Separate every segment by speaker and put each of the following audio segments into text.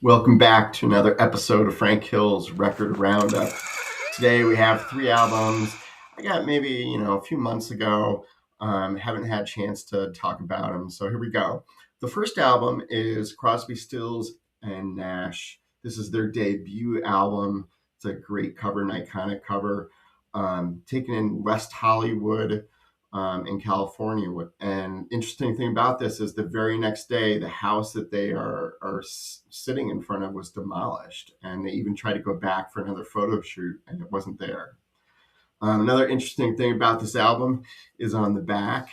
Speaker 1: Welcome back to another episode of Frank Hill's Record Roundup. Today we have three albums I got maybe, a few months ago. Haven't had a chance to talk about them. So here we go. The first album is Crosby, Stills, and Nash. This is their debut album. It's a great cover, an iconic cover, taken in West Hollywood, in California. And interesting thing about this is the very next day, the house that they are sitting in front of was demolished, and they even tried to go back for another photo shoot, and it wasn't there. Another interesting thing about this album is on the back.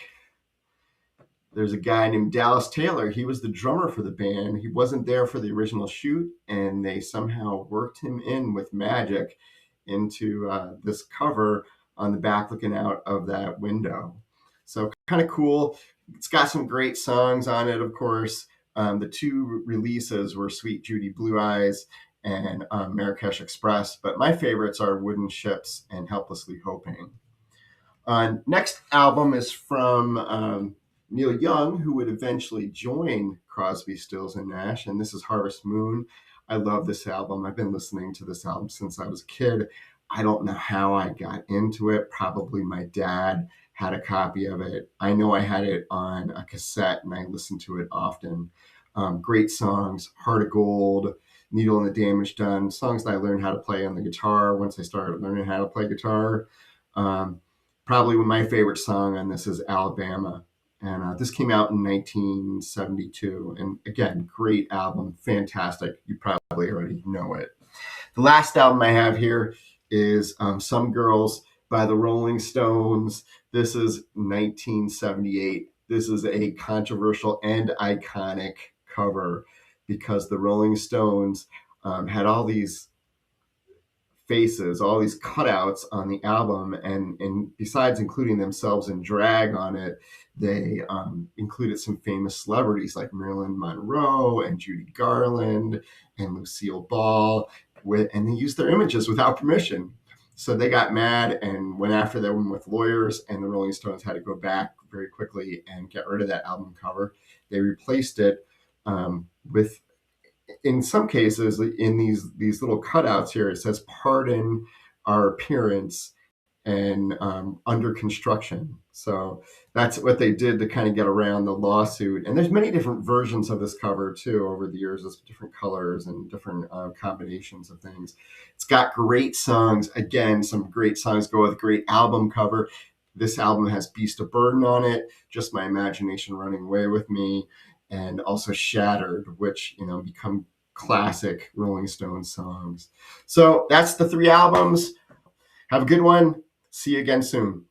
Speaker 1: There's a guy named Dallas Taylor. He was the drummer for the band. He wasn't there for the original shoot, and they somehow worked him in with magic into this cover on the back looking out of that window. So kind of cool. It's got some great songs on it, of course. The two releases were Sweet Judy Blue Eyes and Marrakesh Express, but my favorites are Wooden Ships and Helplessly Hoping. Next album is from Neil Young, who would eventually join Crosby, Stills, and Nash, and this is Harvest Moon. I love this album. I've been listening to this album since I was a kid. I don't know how I got into it. Probably my dad had a copy of it. I know I had it on a cassette, and I listened to it often. Great songs, Heart of Gold, Needle and the Damage Done, songs that I learned how to play on the guitar once I started learning how to play guitar. Probably my favorite song on this is Alabama. And this came out in 1972. And again, great album, fantastic. You probably already know it. The last album I have here is Some Girls by the Rolling Stones. This is 1978. This is a controversial and iconic cover because the Rolling Stones had all these faces, all these cutouts on the album, and besides including themselves in drag on it, they included some famous celebrities like Marilyn Monroe and Judy Garland and Lucille Ball, and they used their images without permission. So they got mad and went after them with lawyers, and the Rolling Stones had to go back very quickly and get rid of that album cover. They replaced it with, in some cases, in these little cutouts here, it says "Pardon our appearance" and "under construction." So that's what they did to kind of get around the lawsuit. And there's many different versions of this cover too over the years. There's different colors and different combinations of things. It's got great songs. Again, some great songs go with a great album cover. This album has "Beast of Burden" on it, "Just My Imagination Running Away with Me," and also "Shattered," which become classic Rolling Stones songs. So that's the three albums. Have a good one. See you again soon.